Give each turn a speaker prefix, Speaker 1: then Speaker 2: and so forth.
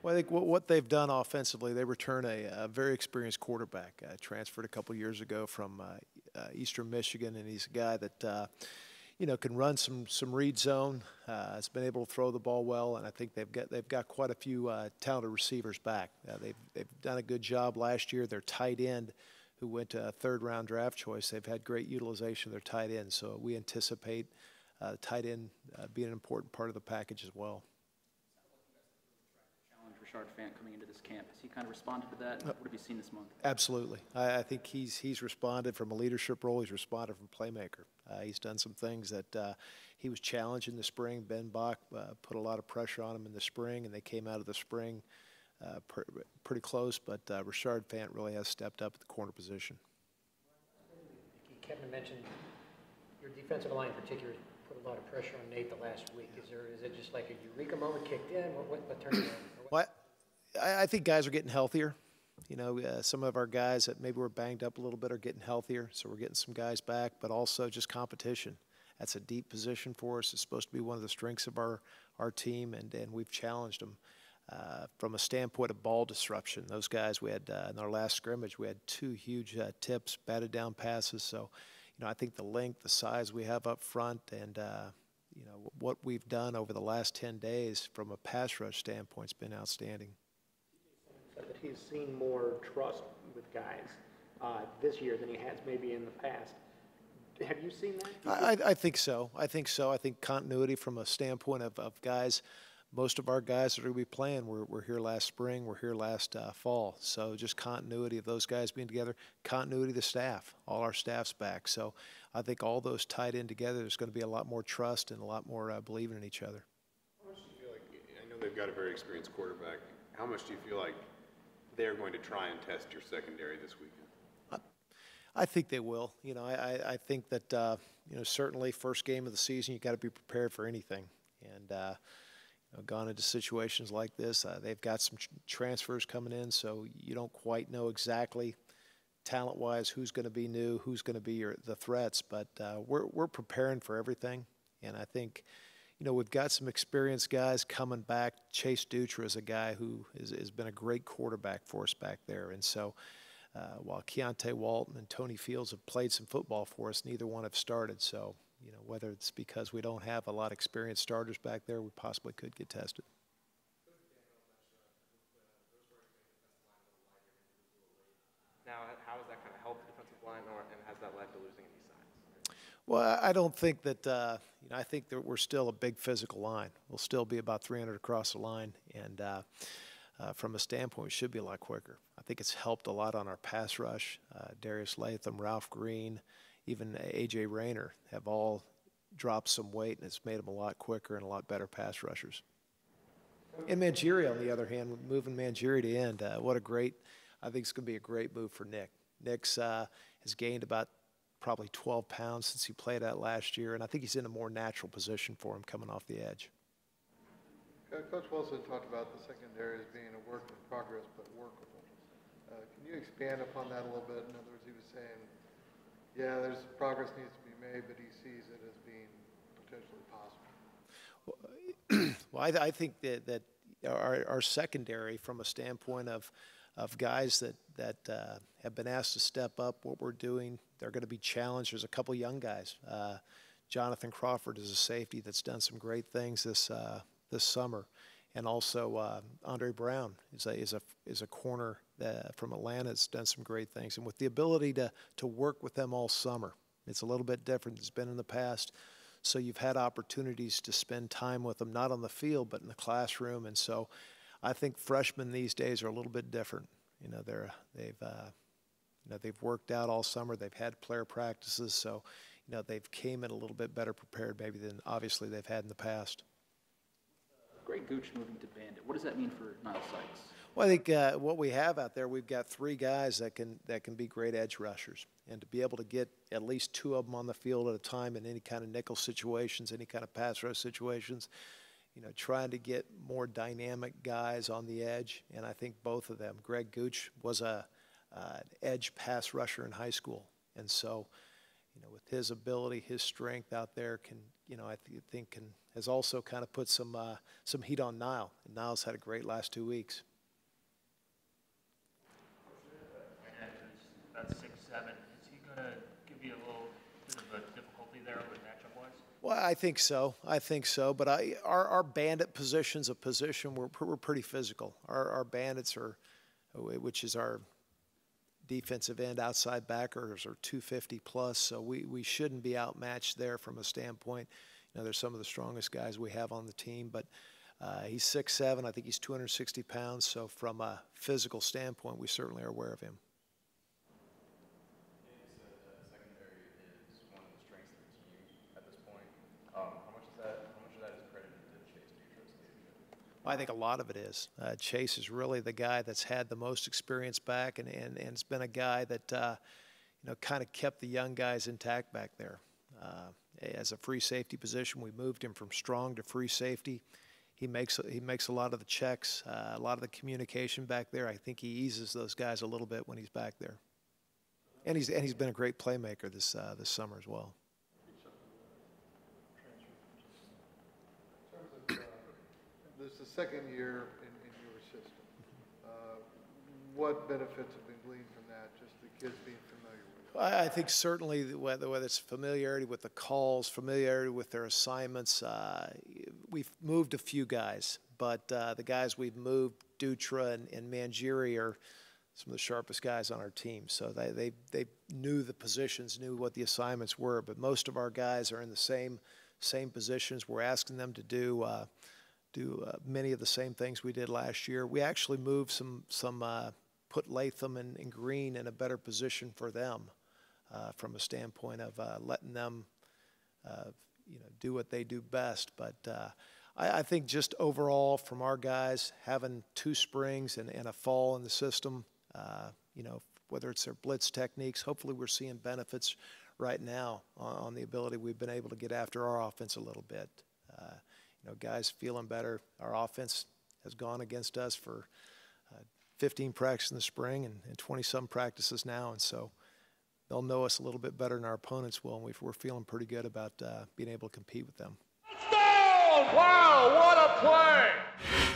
Speaker 1: Well, I think what they've done offensively, they return a very experienced quarterback. Transferred a couple years ago from Eastern Michigan, and he's a guy that can run some read zone. Has been able to throw the ball well, and I think they've got quite a few talented receivers back. They've done a good job last year. Their tight end, who went to a third-round draft choice, they've had great utilization of their tight end. So we anticipate tight end being an important part of the package as well.
Speaker 2: Richard Fant coming into this camp. Has he kind of responded to that? What have you seen this month?
Speaker 1: Absolutely. I think he's responded from a leadership role. He's responded from playmaker. He's done some things that he was challenged in the spring. Ben Bach put a lot of pressure on him in the spring, and they came out of the spring pretty close. But Richard Fant really has stepped up at the corner position.
Speaker 3: Kevin mentioned your defensive line in particular put a lot of pressure on Nate the last week. Is it just like a eureka moment kicked in? What turned it on?
Speaker 1: Well, I think guys are getting healthier. Some of our guys that maybe were banged up a little bit are getting healthier, so we're getting some guys back, but also just competition. That's a deep position for us. It's supposed to be one of the strengths of our team, and we've challenged them. From a standpoint of ball disruption, those guys, we had in our last scrimmage, we had two huge tips, batted down passes. So, I think the length, the size we have up front, and what we've done over the last 10 days from a pass rush standpoint has been outstanding.
Speaker 4: That he's seen more trust with guys this year than he has maybe in the past. Have you seen that?
Speaker 1: I think so. I think continuity from a standpoint of guys. Most of our guys that are going to be playing were here last spring, were here last fall. So just continuity of those guys being together, continuity of the staff. All our staff's back. So I think all those tied in together, there's going to be a lot more trust and a lot more believing in each other.
Speaker 5: How much do you feel like, I know they've got a very experienced quarterback, how much do you feel like they're going to try and test your secondary this weekend?
Speaker 1: I think they will. I think that, certainly first game of the season, you've got to be prepared for anything. And, gone into situations like this. They've got some transfers coming in, so you don't quite know exactly talent-wise who's going to be new, who's going to be the threats. But we're preparing for everything, and I think, we've got some experienced guys coming back. Chase Dutra is a guy who has been a great quarterback for us back there, and so while Keontae Walton and Tony Fields have played some football for us, neither one have started. So whether it's because we don't have a lot of experienced starters back there, we possibly could get tested.
Speaker 6: Now, how has that kind of helped the defensive line, and has that led to losing any sides?
Speaker 1: Well, I don't think that, I think that we're still a big physical line. We'll still be about 300 across the line, and from a standpoint, we should be a lot quicker. I think it's helped a lot on our pass rush. Darius Latham, Ralph Green, even A.J. Rayner have all dropped some weight, and it's made them a lot quicker and a lot better pass rushers. And Mangieri, on the other hand, moving Mangieri to end, I think it's going to be a great move for Nick. Nick's has gained about probably 12 pounds since he played out last year, and I think he's in a more natural position for him coming off the edge.
Speaker 7: Coach Wilson talked about the secondary as being a work in progress, but workable. Can you expand upon that a little bit? In other words, he was saying, yeah, there's progress needs to be made, but he sees it as being potentially possible.
Speaker 1: Well, I think that our secondary, from a standpoint of guys that have been asked to step up what we're doing, they're going to be challenged. There's a couple young guys. Jonathan Crawford is a safety that's done some great things this summer, and also Andre Brown is a corner from Atlanta that's done some great things. And with the ability to work with them all summer, it's a little bit different than it's been in the past. So you've had opportunities to spend time with them, not on the field, but in the classroom. And so I think freshmen these days are a little bit different. They've worked out all summer. They've had player practices, so they've came in a little bit better prepared maybe than obviously they've had in the past.
Speaker 2: Greg Gooch moving to Bandit. What does that mean for Niles Sykes?
Speaker 1: Well, I think what we have out there, we've got three guys that can be great edge rushers, and to be able to get at least two of them on the field at a time in any kind of nickel situations, any kind of pass rush situations, trying to get more dynamic guys on the edge, and I think both of them. Greg Gooch was an edge pass rusher in high school, and so with his ability, his strength out there, I think has also kind of put some heat on Niall. And Niall's had a great last 2 weeks.
Speaker 8: About 6'7". Is he going to give you a little bit of a difficulty there with matchup-wise?
Speaker 1: Well, I think so. But our bandit position's a position we're pretty physical. Our bandits are, which is our defensive end outside backers, are 250 plus. So we shouldn't be outmatched there from a standpoint. They're some of the strongest guys we have on the team. But he's 6'7". I think he's 260 pounds. So from a physical standpoint, we certainly are aware of him. I think a lot of it is. Chase is really the guy that's had the most experience back, and it's been a guy that kind of kept the young guys intact back there. As a free safety position, we moved him from strong to free safety. He makes a lot of the checks, a lot of the communication back there. I think he eases those guys a little bit when he's back there, and he's been a great playmaker this summer as well.
Speaker 7: This is the second year in your system. What benefits have been gleaned from that, just the kids being familiar with it?
Speaker 1: I think certainly whether it's familiarity with the calls, familiarity with their assignments. We've moved a few guys, but the guys we've moved, Dutra and Mangieri, are some of the sharpest guys on our team. So they knew the positions, knew what the assignments were, but most of our guys are in the same positions. We're asking them to do many of the same things we did last year. We actually moved put Latham and Green in a better position for them from a standpoint of letting them, do what they do best. But I think just overall from our guys, having 2 springs and a fall in the system, whether it's their blitz techniques, hopefully we're seeing benefits right now on the ability we've been able to get after our offense a little bit. Guys feeling better. Our offense has gone against us for 15 practices in the spring and 20-some practices now, and so they'll know us a little bit better than our opponents will, and we're feeling pretty good about being able to compete with them.
Speaker 9: Touchdown! Wow, what a play!